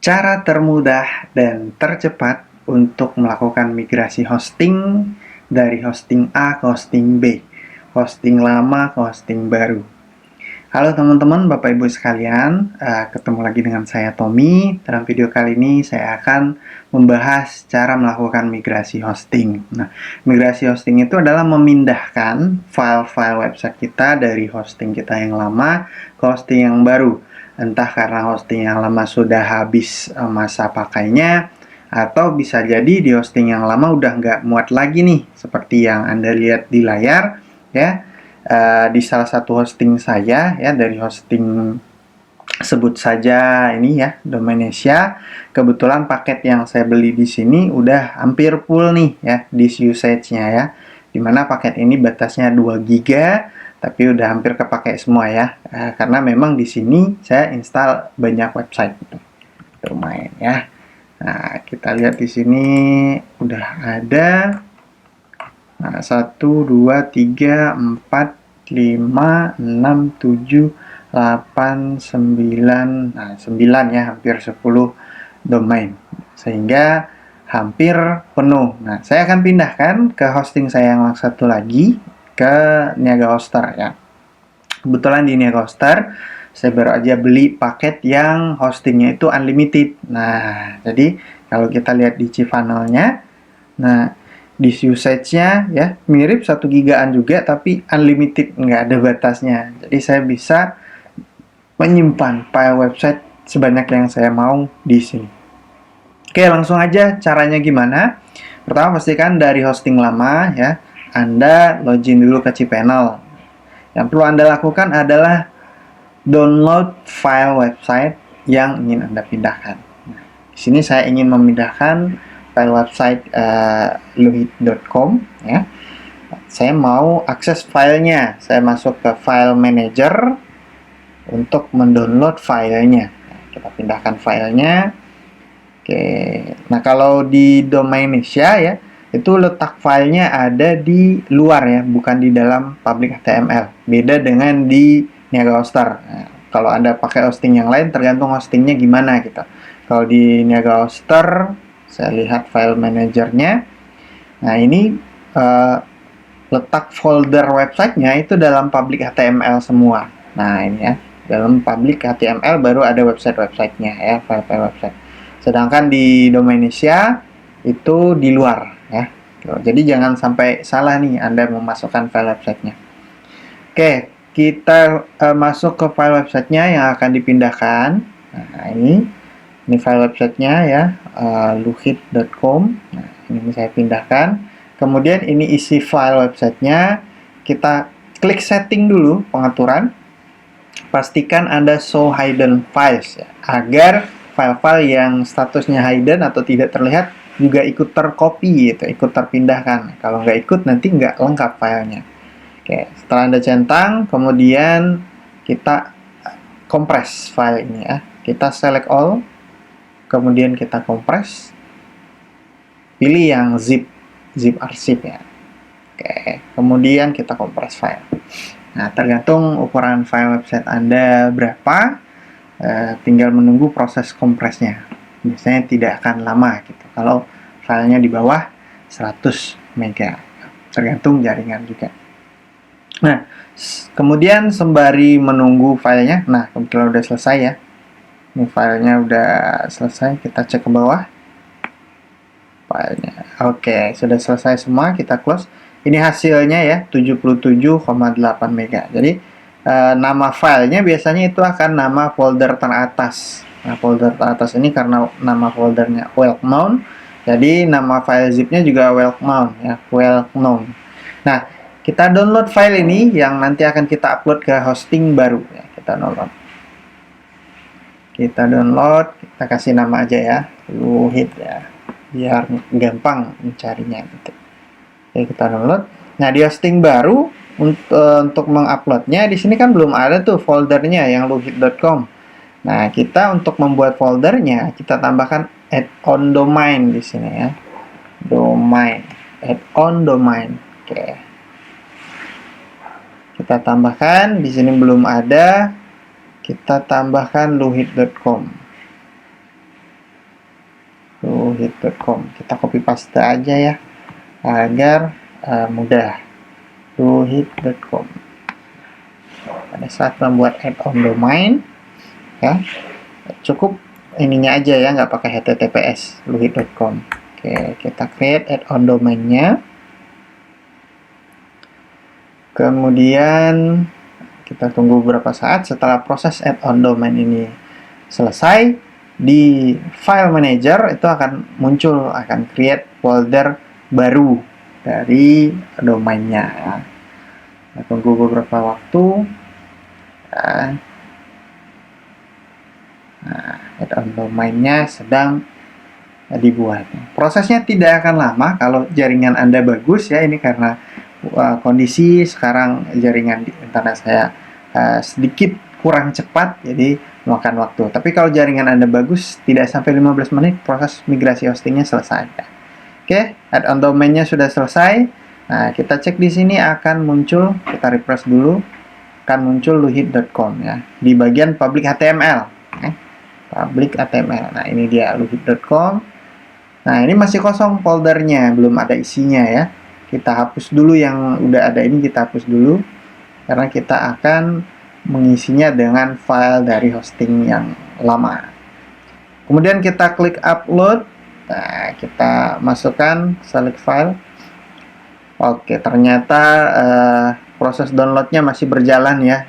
Cara termudah dan tercepat untuk melakukan migrasi hosting dari hosting A ke hosting B, hosting lama ke hosting baru. Halo teman-teman, Bapak Ibu sekalian, ketemu lagi dengan saya Tommy. Dalam video kali ini saya akan membahas cara melakukan migrasi hosting. Nah, migrasi hosting itu adalah memindahkan file-file website kita dari hosting kita yang lama ke hosting yang baru. Entah karena hosting yang lama sudah habis masa pakainya, atau bisa jadi di hosting yang lama udah nggak muat lagi nih, seperti yang Anda lihat di layar, ya. Di salah satu hosting saya, ya, dari hosting sebut saja ini ya, Domainnesia. Kebetulan paket yang saya beli di sini udah hampir full nih ya, disk usage-nya ya. Dimana paket ini batasnya 2 GB, tapi udah hampir kepakai semua ya. Karena memang di sini saya install banyak website gitu. Lumayan ya. Nah, kita lihat di sini udah ada 1, 2, 3, 4, 5, 6, 7, 8, 9, 9 ya, hampir 10 domain. Sehingga hampir penuh. Nah, saya akan pindahkan ke hosting saya yang satu lagi, ke Niaga Hoster ya. Kebetulan di Niaga Hoster, saya baru aja beli paket yang hostingnya itu unlimited. Nah, jadi kalau kita lihat di cPanel-nya, nah, disk usage-nya ya mirip 1 gigaan juga, tapi unlimited, nggak ada batasnya. Jadi saya bisa menyimpan file website sebanyak yang saya mau di sini. Oke, langsung aja caranya gimana. Pertama, pastikan dari hosting lama ya, Anda login dulu ke cPanel. Yang perlu Anda lakukan adalah download file website yang ingin Anda pindahkan. Nah, di sini saya ingin memindahkan file website luhit.com ya. Saya mau akses filenya. Saya masuk ke file manager untuk mendownload filenya. Nah, kita pindahkan filenya. Oke. Nah, kalau di Domainnesia ya, itu letak filenya ada di luar ya, bukan di dalam public HTML. Beda dengan di Niaga Hoster. Nah, kalau Anda pakai hosting yang lain, tergantung hostingnya gimana gitu. Kalau di Niaga Hoster, saya lihat file manajernya. Nah, ini letak folder websitenya itu dalam public HTML semua. Nah, ini ya, dalam public HTML baru ada website-websitenya ya, file-file website. Sedangkan di Domainnesia itu di luar ya. Jadi jangan sampai salah nih Anda memasukkan file websitenya. Oke, kita masuk ke file websitenya yang akan dipindahkan. Nah, ini file websitenya ya, luhit.com. Nah, ini saya pindahkan. Kemudian ini isi file websitenya. Kita klik setting dulu, pengaturan. Pastikan Anda show hidden files ya, agar file-file yang statusnya hidden atau tidak terlihat juga ikut tercopy gitu, ikut terpindahkan. Kalau nggak ikut nanti nggak lengkap filenya. Oke, setelah Anda centang, kemudian kita kompres file ini ya. Kita select all, kemudian kita kompres, pilih yang zip arsip ya. Oke, kemudian kita kompres file. Nah, tergantung ukuran file website Anda berapa, tinggal menunggu proses kompresnya. Biasanya tidak akan lama gitu, kalau filenya di bawah 100 MB, tergantung jaringan juga. Nah, kemudian sembari menunggu filenya, nah kebetulan udah selesai ya. Ini filenya udah selesai, kita cek ke bawah filenya. Oke, sudah selesai semua, kita close. Ini hasilnya ya, 77,8 MB. Jadi nama filenya biasanya itu akan nama folder teratas. Nah, folder teratas ini karena nama foldernya well known, jadi nama file zipnya juga well known ya, well known. Nah, kita download file ini yang nanti akan kita upload ke hosting baru ya. Kita download, kita kasih nama aja ya, Luhit ya, biar gampang mencarinya gitu. Oke, kita download. Nah, di hosting baru untuk menguploadnya, di sini kan belum ada tuh foldernya yang luhit.com. Nah, kita untuk membuat foldernya, kita tambahkan add-on domain di sini ya. Domain, add-on domain. Oke. Kita tambahkan, di sini belum ada. Kita tambahkan luhit.com. luhit.com. Kita copy paste aja ya agar mudah. luhit.com. Pada saat membuat add-on domain ya, cukup ininya aja ya, nggak pakai https luhit.com. Oke, kita create add-on domainnya. Kemudian kita tunggu beberapa saat. Setelah proses add-on domain ini selesai, di file manager itu akan muncul, akan create folder baru dari domainnya. Kita tunggu beberapa waktu. Add-on domainnya sedang dibuat. Prosesnya tidak akan lama kalau jaringan Anda bagus ya. Ini karena kondisi sekarang jaringan di internet saya sedikit kurang cepat, jadi memakan waktu. Tapi kalau jaringan Anda bagus, tidak sampai 15 menit proses migrasi hostingnya selesai. Oke, add-on domainnya sudah selesai. Nah, kita cek di sini akan muncul, kita refresh dulu, akan muncul luhit.com ya di bagian public HTML. Public HTML. Nah, ini dia luhit.com. Nah, ini masih kosong foldernya, belum ada isinya ya. Kita hapus dulu yang udah ada ini, kita hapus dulu karena kita akan mengisinya dengan file dari hosting yang lama. Kemudian kita klik upload. Nah, kita masukkan select file. Oke, ternyata proses downloadnya masih berjalan ya.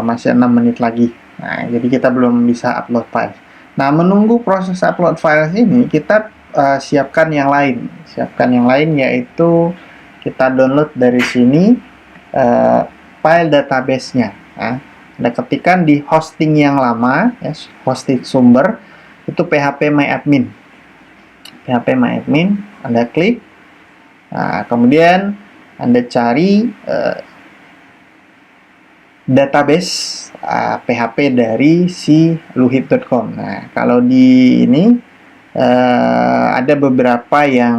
Masih 6 menit lagi. Nah, jadi kita belum bisa upload file. Nah, menunggu proses upload file ini, kita siapkan yang lain. Siapkan yang lain yaitu kita download dari sini file database-nya. Nah, Anda ketikkan di hosting yang lama, ya, hosting sumber, itu phpMyAdmin. phpMyAdmin, Anda klik. Nah, kemudian Anda cari database PHP dari si luhit.com. Nah, kalau di ini ada beberapa yang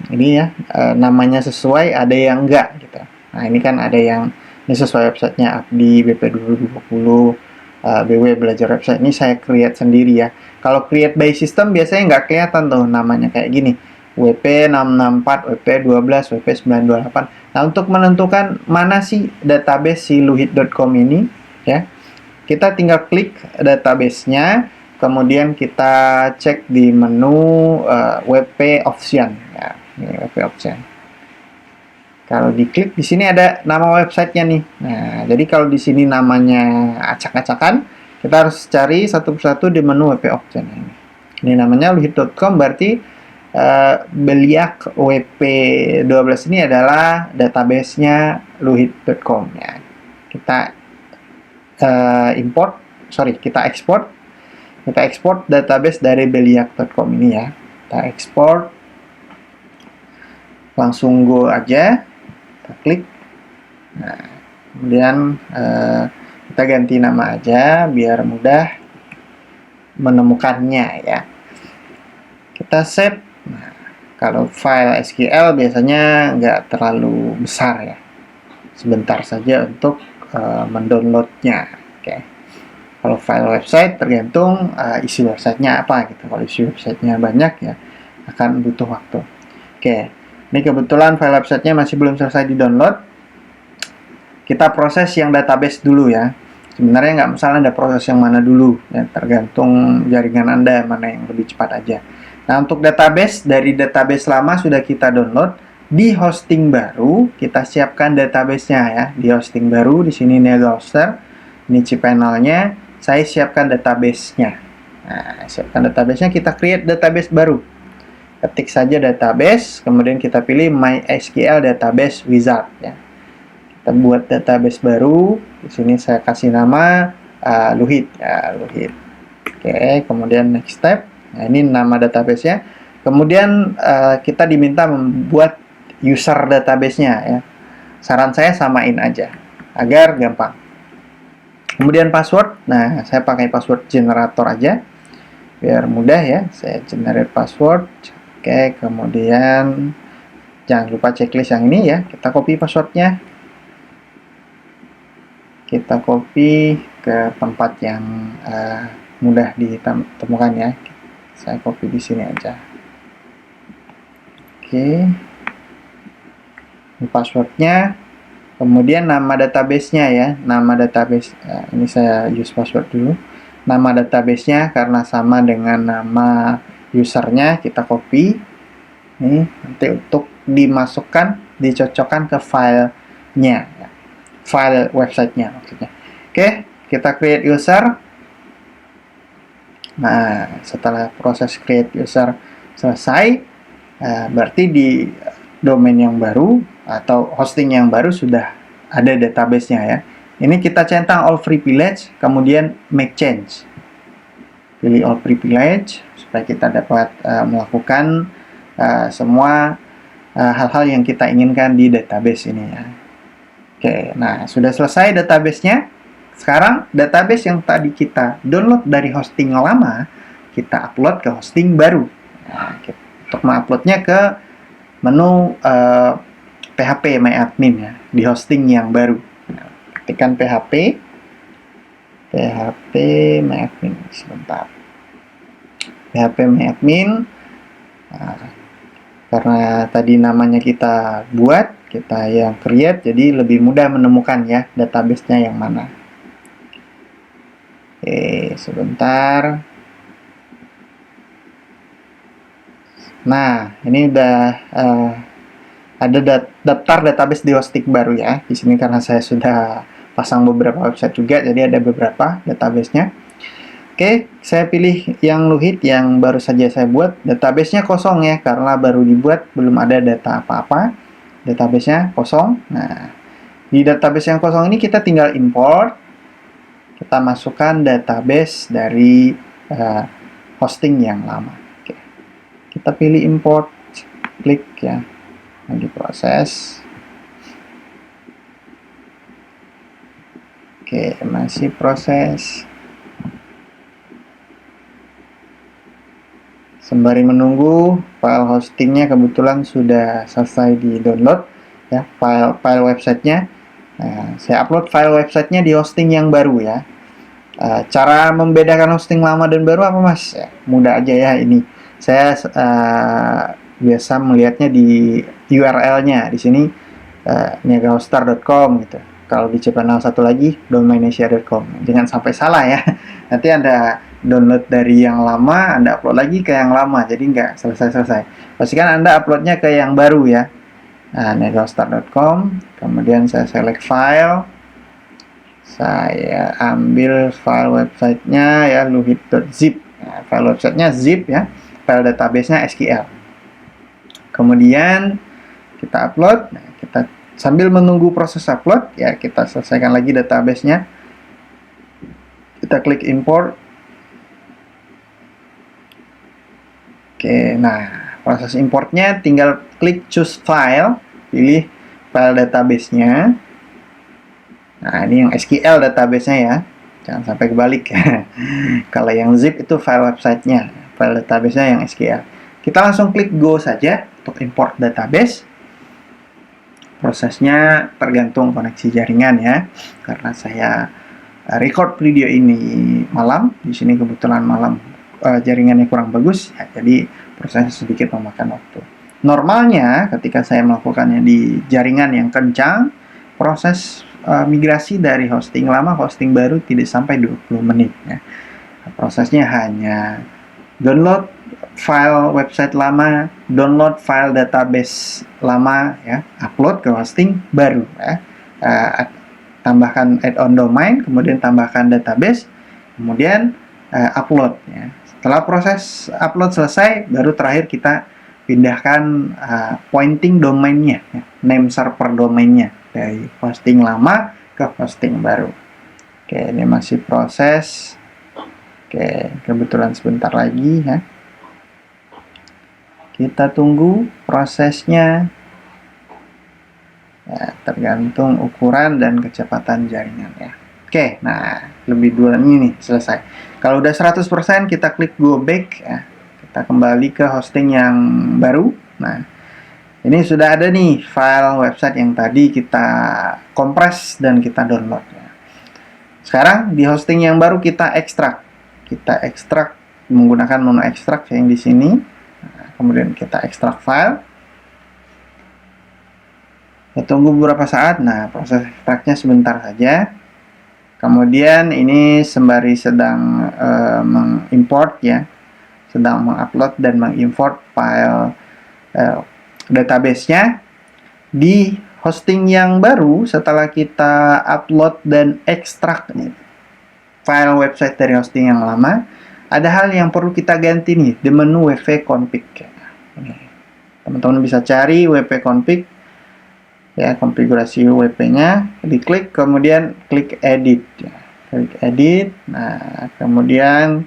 ini ya namanya sesuai, ada yang enggak gitu. Nah, ini kan ada yang ini sesuai websitenya Abdi BP 2020 BW belajar website. Ini saya create sendiri ya. Kalau create by system biasanya nggak kelihatan tuh namanya kayak gini. WP664, WP12, WP928. Nah, untuk menentukan mana sih database si luhit.com ini, ya, kita tinggal klik database-nya, kemudian kita cek di menu WP option. Ya, ini WP option. Kalau diklik di sini ada nama websitenya nih. Nah, jadi kalau di sini namanya acak-acakan, kita harus cari satu persatu di menu WP option ini. Ini namanya luhit.com, berarti Beliak WP12 ini adalah database-nya luhit.com ya. Kita kita ekspor database dari beliak.com ini ya. Kita ekspor, langsung go aja, kita klik. Nah, kemudian kita ganti nama aja biar mudah menemukannya ya. Kita save. Nah, kalau file SQL biasanya nggak terlalu besar ya, sebentar saja untuk mendownloadnya. Oke. Kalau file website tergantung isi websitenya apa gitu. Kalau isi websitenya banyak ya akan butuh waktu. Oke, ini kebetulan file websitenya masih belum selesai di-download. Kita proses yang database dulu ya. Sebenarnya nggak masalah ada proses yang mana dulu ya, tergantung jaringan Anda mana yang lebih cepat aja. Nah, untuk database, dari database lama sudah kita download. Di hosting baru, kita siapkan database-nya ya. Di hosting baru, di sini ini ada hoster. Ini cPanel-nya. Saya siapkan database-nya. Nah, siapkan database-nya, kita create database baru. Ketik saja database, kemudian kita pilih MySQL Database Wizard ya. Kita buat database baru. Di sini saya kasih nama Luhit ya, Luhit. Oke, kemudian next step. Nah, ini nama database-nya. Kemudian kita diminta membuat user database-nya ya. Saran saya samain aja agar gampang. Kemudian password. Nah, saya pakai password generator aja biar mudah ya. Saya generate password. Oke, kemudian jangan lupa checklist yang ini ya. Kita copy passwordnya. Kita copy ke tempat yang mudah ditemukan ya. Saya copy di sini aja. Oke. Ini passwordnya. Kemudian nama database-nya ya. Nama database, ini saya use password dulu. Nama database-nya karena sama dengan nama usernya, kita copy. Ini nanti untuk dimasukkan, dicocokkan ke filenya. File websitenya maksudnya. Oke, kita create user. Nah, setelah proses create user selesai, berarti di domain yang baru atau hosting yang baru sudah ada database-nya ya. Ini kita centang all privilege, kemudian make change. Pilih all privilege supaya kita dapat melakukan semua hal-hal yang kita inginkan di database ini ya. Oke, nah sudah selesai database-nya. Sekarang database yang tadi kita download dari hosting lama, kita upload ke hosting baru. Nah, untuk menguploadnya ke menu PHP MyAdmin ya, di hosting yang baru. Nah, ketikkan PHP MyAdmin, sebentar. PHP MyAdmin. Nah, karena tadi namanya kita buat, kita yang create, jadi lebih mudah menemukan ya database-nya yang mana. Oke, sebentar. Nah, ini udah ada daftar database di hosting baru ya. Di sini karena saya sudah pasang beberapa website juga, jadi ada beberapa database-nya. Oke, saya pilih yang Luhit yang baru saja saya buat. Database-nya kosong ya, karena baru dibuat, belum ada data apa-apa. Database-nya kosong. Nah, di database yang kosong ini kita tinggal import. Kita masukkan database dari hosting yang lama. Oke. Kita pilih import, klik ya, lagi proses. Oke, masih proses. Sembari menunggu, file hostingnya kebetulan sudah selesai di download ya, file websitenya. Nah, saya upload file websitenya di hosting yang baru ya. Cara membedakan hosting lama dan baru apa mas? Ya, mudah aja ya ini. Saya biasa melihatnya di URL-nya di sini niagahostar.com gitu. Kalau di cPanel satu lagi domainesia.com. Jangan sampai salah ya. Nanti Anda download dari yang lama, Anda upload lagi ke yang lama, jadi nggak selesai-selesai. Pastikan Anda uploadnya ke yang baru ya. Nah, niagahostar.com. Kemudian saya select file. Saya ambil file websitenya ya, luhit.zip. Nah, file websitenya zip ya, file database-nya SQL. Kemudian kita upload. Nah, kita sambil menunggu proses upload ya, kita selesaikan lagi database-nya. Kita klik import. Oke, nah proses importnya tinggal klik choose file, pilih file database-nya. Nah, ini yang SQL database-nya ya. Jangan sampai kebalik ya. Kalau yang zip itu file website-nya, file database-nya yang SQL. Kita langsung klik go saja untuk import database. Prosesnya tergantung koneksi jaringan ya. Karena saya record video ini malam, di sini kebetulan malam jaringannya kurang bagus ya, jadi prosesnya sedikit memakan waktu. Normalnya ketika saya melakukannya di jaringan yang kencang, proses migrasi dari hosting lama ke hosting baru tidak sampai 20 menit ya. Prosesnya hanya download file website lama, download file database lama ya, upload ke hosting baru ya. Tambahkan add-on domain, kemudian tambahkan database, kemudian upload ya. Setelah proses upload selesai, baru terakhir kita pindahkan pointing domainnya ya, name server domainnya dari hosting lama ke hosting baru. Oke, ini masih proses. Oke, kebetulan sebentar lagi ya. Kita tunggu prosesnya. Ya, tergantung ukuran dan kecepatan jaringan ya. Oke, nah lebih dulu ini nih selesai. Kalau udah 100% kita klik go back ya. Kita kembali ke hosting yang baru. Nah, ini sudah ada nih file website yang tadi kita kompres dan kita download ya. Sekarang di hosting yang baru kita ekstrak. Kita ekstrak menggunakan menu ekstrak yang di sini. Nah, kemudian kita ekstrak file. Kita tunggu beberapa saat. Nah, proses ekstraknya sebentar saja. Kemudian ini sembari sedang mengimport ya, sedang mengupload dan mengimport file database-nya di hosting yang baru. Setelah kita upload dan ekstrak file website dari hosting yang lama, ada hal yang perlu kita ganti nih di menu wp config. Teman-teman bisa cari wp config ya, konfigurasi WP-nya, diklik, kemudian klik edit ya. Klik edit. Nah, kemudian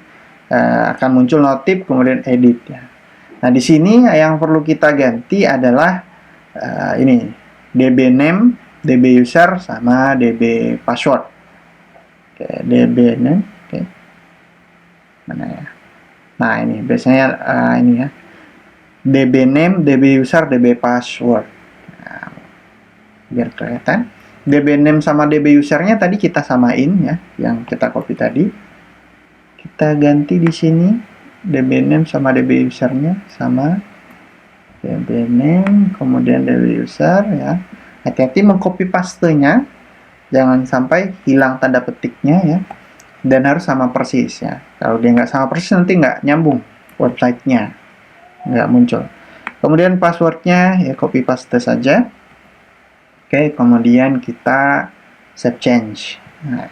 akan muncul notif, kemudian edit ya. Nah, di sini yang perlu kita ganti adalah ini db name, db user sama db password. Oke, db name, oke. Mana ya? Nah, ini biasanya ini ya. db name, db user, db password. Biar kelihatan, db name sama db usernya tadi kita samain ya, yang kita copy tadi. Kita ganti di sini db name sama db usernya sama, db name kemudian db user ya. Hati-hati mengcopy pastenya, jangan sampai hilang tanda petiknya ya, dan harus sama persis ya. Kalau dia nggak sama persis nanti nggak nyambung websitenya, nggak muncul. Kemudian passwordnya ya copy paste saja. Oke, kemudian kita save change. Nah,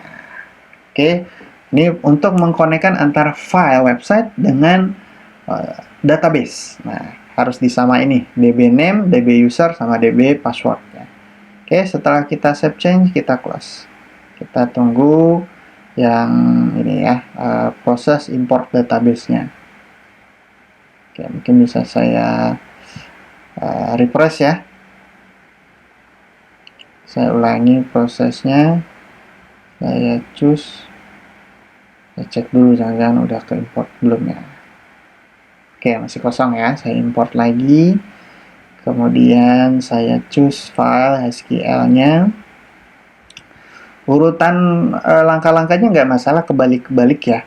oke, ini untuk mengkonekkan antara file website dengan database. Nah, harus disama ini db name, db user sama db password. Ya. Oke, setelah kita save change, kita close. Kita tunggu yang ini ya, proses import database-nya. Oke, mungkin bisa saya refresh ya. Saya ulangi prosesnya, saya choose, saya cek dulu jangan-jangan udah ke import belum ya. Oke, masih kosong ya, saya import lagi, kemudian saya choose file SQL-nya. Urutan langkah-langkahnya nggak masalah, kebalik-kebalik ya,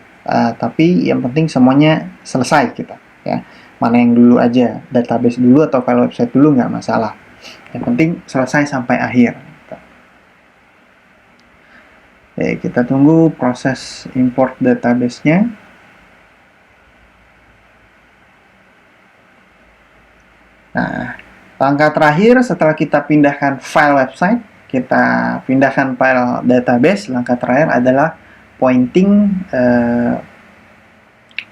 tapi yang penting semuanya selesai kita ya. Mana yang dulu aja, database dulu atau file website dulu nggak masalah, yang penting selesai sampai akhir. Oke, kita tunggu proses import database-nya. Nah, langkah terakhir setelah kita pindahkan file website, kita pindahkan file database, langkah terakhir adalah pointing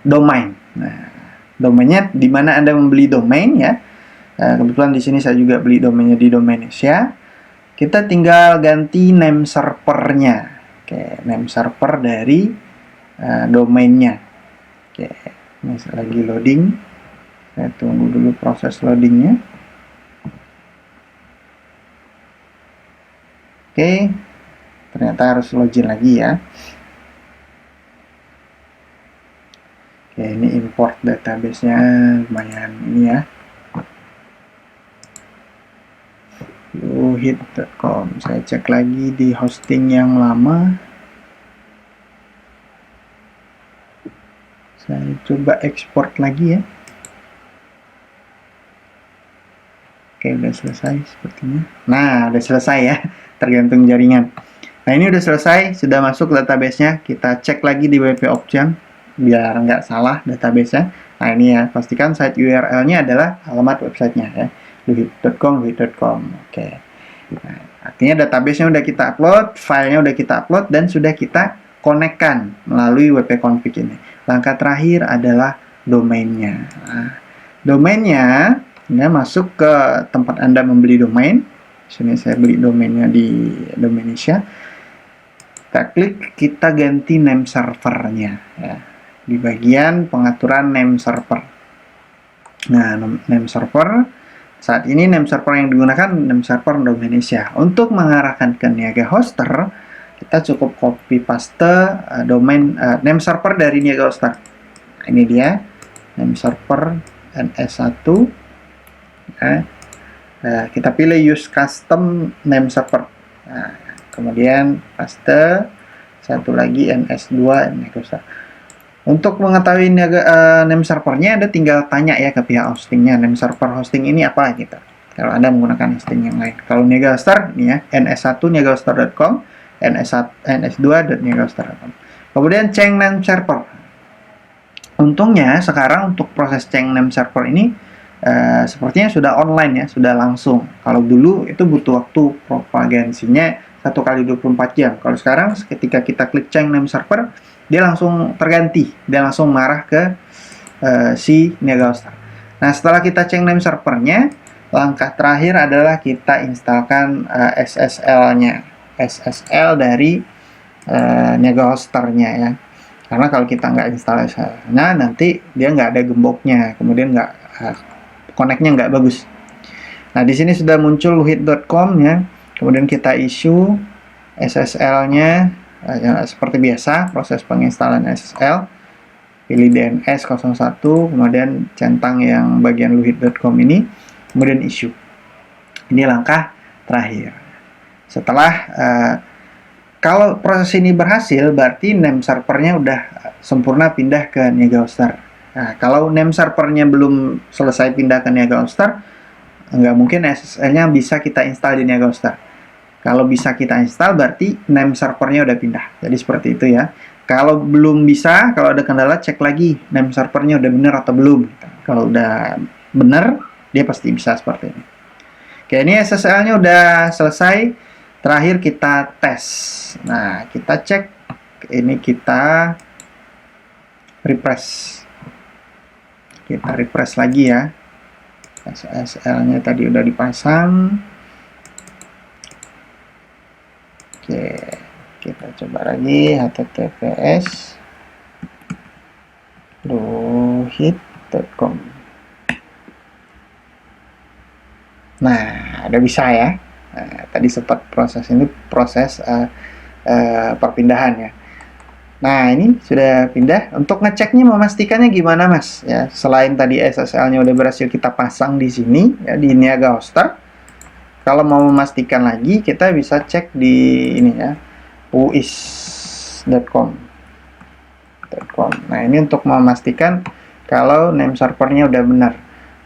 domain. Nah, domainnya di mana Anda membeli domain ya. Kebetulan di sini saya juga beli domainnya di Domainisia. Kita tinggal ganti name servernya. Oke, name server dari domainnya. Oke, ini lagi loading. Saya tunggu dulu proses loadingnya. Oke, ternyata harus login lagi ya. Oke, ini import database-nya lumayan ini ya. Hit.com. Saya cek lagi di hosting yang lama. Saya coba export lagi ya. Oke, udah selesai sepertinya. Nah, udah selesai ya. Tergantung jaringan. Nah, ini udah selesai. Sudah masuk database-nya. Kita cek lagi di WP Option. Biar nggak salah database-nya. Nah, ini ya. Pastikan site URL-nya adalah alamat website-nya ya. Duhit.com. Oke. Nah, artinya database-nya udah kita upload, filenya udah kita upload, dan sudah kita konekkan melalui WP config ini. Langkah terakhir adalah domainnya. Nah, domainnya ini masuk ke tempat Anda membeli domain. Sini saya beli domainnya di Domainisia. Kita klik, kita ganti name servernya ya. Di bagian pengaturan name server. Nah, name server saat ini name server yang digunakan name server Domainisia. Untuk mengarahkan ke Niaga Hoster, kita cukup copy paste domain name server dari Niaga Hoster. Nah, ini dia name server NS1. Ya. Kita pilih use custom name server. Nah, kemudian paste satu lagi NS2 Niaga Hoster. Untuk mengetahui name servernya, Anda tinggal tanya ya ke pihak hostingnya, name server hosting ini apa gitu. Kalau Anda menggunakan hosting yang lain. Kalau Niagahostar, ini ya, ns1niagahostar.com, ns2.niagahostar.com. Kemudian change name server. Untungnya sekarang untuk proses change name server ini sepertinya sudah online ya, sudah langsung. Kalau dulu itu butuh waktu propagansinya 1 kali 24 jam. Kalau sekarang ketika kita klik change name server, dia langsung terganti, dia langsung mengarah ke si Niagahostar. Nah, setelah kita change name servernya, langkah terakhir adalah kita instalkan SSL-nya, SSL dari Niagahostar-nya ya. Karena kalau kita nggak install SSL-nya, nanti dia nggak ada gemboknya, kemudian nggak connect-nya nggak bagus. Nah, di sini sudah muncul luhit.com ya. Kemudian kita issue SSL-nya ya, seperti biasa proses penginstalan SSL. Pilih DNS 01, kemudian centang yang bagian luhit.com ini, kemudian issue. Ini langkah terakhir. Setelah kalau proses ini berhasil, berarti name servernya udah sempurna pindah ke Niagahostar. Nah, kalau name servernya belum selesai pindah ke Niagahostar, nggak mungkin SSL-nya bisa kita install di Niagahostar. Kalau bisa kita install, berarti name servernya udah pindah. Jadi seperti itu ya. Kalau belum bisa, kalau ada kendala, cek lagi name servernya udah bener atau belum. Kalau udah bener, dia pasti bisa seperti ini. Oke, ini SSL-nya udah selesai. Terakhir kita tes. Nah, kita cek. Ini kita refresh. Kita refresh lagi ya. SSL-nya tadi udah dipasang. Oke, kita coba lagi https luhit.com. Nah, udah bisa ya. Nah, tadi sempat proses perpindahan ya. Nah, ini sudah pindah. Untuk ngeceknya memastikannya gimana, Mas? Ya, selain tadi SSL-nya udah berhasil kita pasang di sini ya di Niagahostar. Kalau mau memastikan lagi, kita bisa cek di ini ya, uis.com. Nah, ini untuk memastikan kalau name servernya udah benar.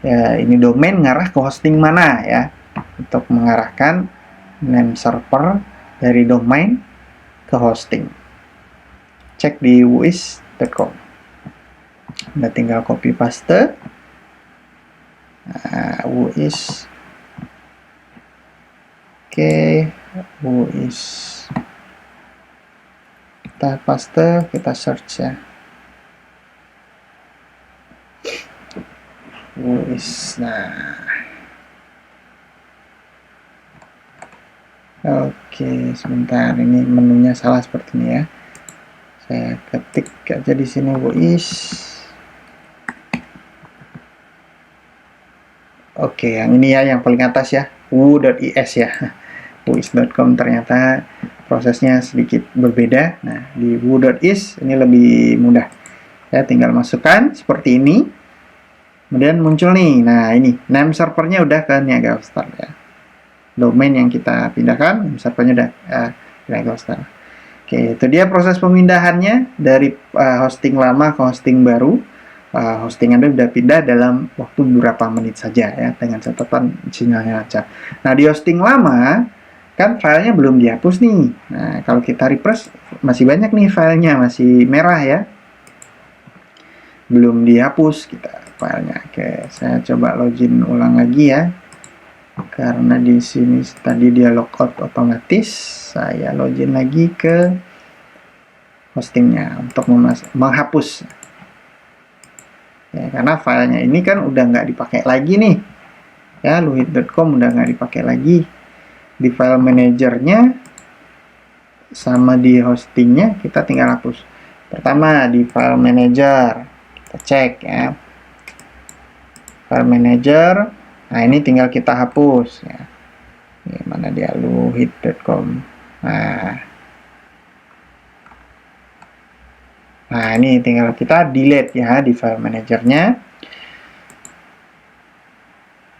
Ya, ini domain ngarah ke hosting mana ya. Untuk mengarahkan name server dari domain ke hosting. Cek di uis.com. Anda tinggal copy paste. Nah, uis. Oke, uis. Kita paste, kita search ya. Uis. Nah. Oke, sebentar, ini menunya salah seperti ini ya. Saya ketik aja di sini uis. Oke, yang ini ya, yang paling atas ya, u.is ya. uis.com ternyata prosesnya sedikit berbeda. Nah, di u.is ini lebih mudah. Saya tinggal masukkan seperti ini. Kemudian muncul nih. Nah, ini name servernya udah ke Niagahostar ya. Domain yang kita pindahkan, servernya udah Niagahostar. Oke, itu dia proses pemindahannya dari hosting lama ke hosting baru. Hosting Anda sudah pindah dalam waktu beberapa menit saja ya, dengan catatan sinyalnya lancar. Nah, di hosting lama kan filenya belum dihapus nih. Nah, kalau kita refresh masih banyak nih filenya, masih merah ya. Belum dihapus kita filenya. Oke, saya coba login ulang lagi ya. Karena di sini tadi dia logout otomatis, saya login lagi ke hostingnya untuk menghapus. Ya, karena filenya ini kan udah nggak dipakai lagi nih. Ya, luhit.com udah nggak dipakai lagi. Di file manajernya sama di hostingnya kita tinggal hapus. Pertama di file manager kita cek ya. File manager. Nah, ini tinggal kita hapus ya. Ini mana dia, luhit.com. Nah, ini tinggal kita delete ya di file manajernya.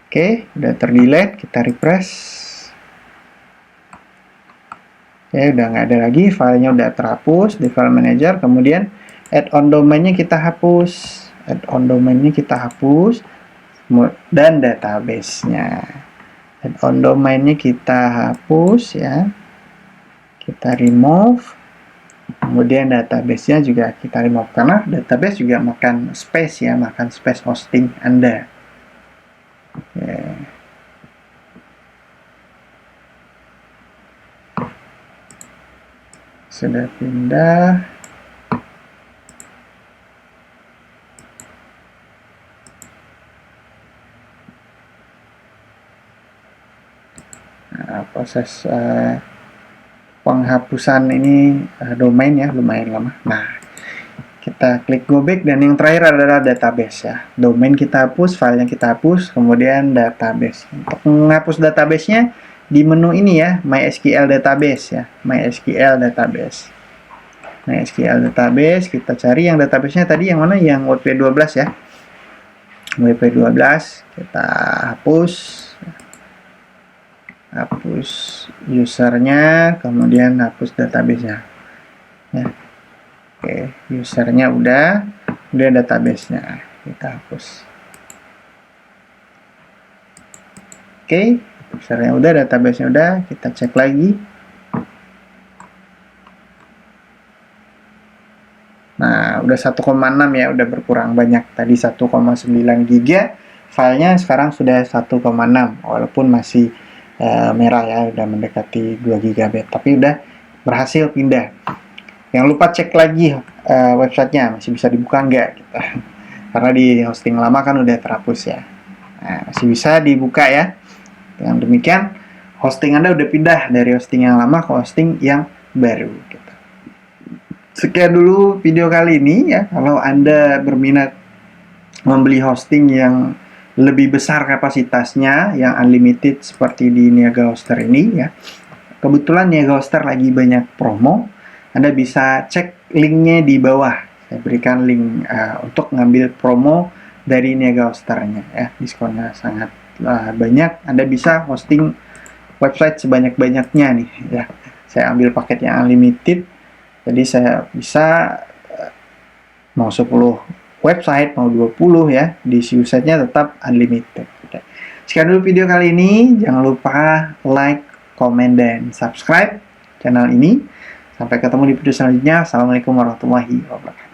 Oke, udah terdelete, kita refresh. Oke, udah nggak ada lagi, filenya udah terhapus di file manager. Kemudian Add-on domainnya kita hapus. Add-on domainnya kita hapus. Dan database-nya. Add-on domainnya kita hapus ya. Kita remove. Kemudian database-nya juga kita remove. Karena database juga makan space ya. Makan space hosting Anda. Oke. Sudah pindah. Nah, proses penghapusan ini domain ya lumayan lama. Nah, kita klik go back dan yang terakhir adalah database ya. Domain kita hapus, filenya kita hapus, kemudian database. Untuk menghapus database-nya di menu ini ya, MySQL database ya, MySQL database. MySQL database, kita cari yang database-nya tadi yang mana? Yang WP12 ya. WP12 kita hapus. Hapus usernya, kemudian hapus database-nya ya. Oke, usernya udah, kemudian database-nya kita hapus. Oke, usernya udah, database-nya udah, kita cek lagi. Nah, udah 1,6 ya, udah berkurang banyak. Tadi 1,9 giga, filenya sekarang sudah 1,6, walaupun masih merah ya, udah mendekati 2 GB, tapi udah berhasil pindah. Jangan lupa cek lagi websitenya, masih bisa dibuka nggak gitu. Karena di hosting lama kan udah terhapus ya. Nah, masih bisa dibuka ya. Dengan demikian, hosting Anda udah pindah dari hosting yang lama ke hosting yang baru gitu. Sekian dulu video kali ini ya. Kalau Anda berminat membeli hosting yang lebih besar kapasitasnya, yang unlimited seperti di Niaga Hoster ini ya. Kebetulan Niaga Hoster lagi banyak promo. Anda bisa cek linknya di bawah. Saya berikan link untuk ngambil promo dari Niaga Hosternya ya. Diskonnya sangat banyak. Anda bisa hosting website sebanyak-banyaknya nih ya. Saya ambil paket yang unlimited. Jadi saya bisa mau 10 website, mau 20 ya, di websitenya tetap unlimited. Sekian dulu video kali ini. Jangan lupa like, komen, dan subscribe channel ini. Sampai ketemu di video selanjutnya. Assalamualaikum warahmatullahi wabarakatuh.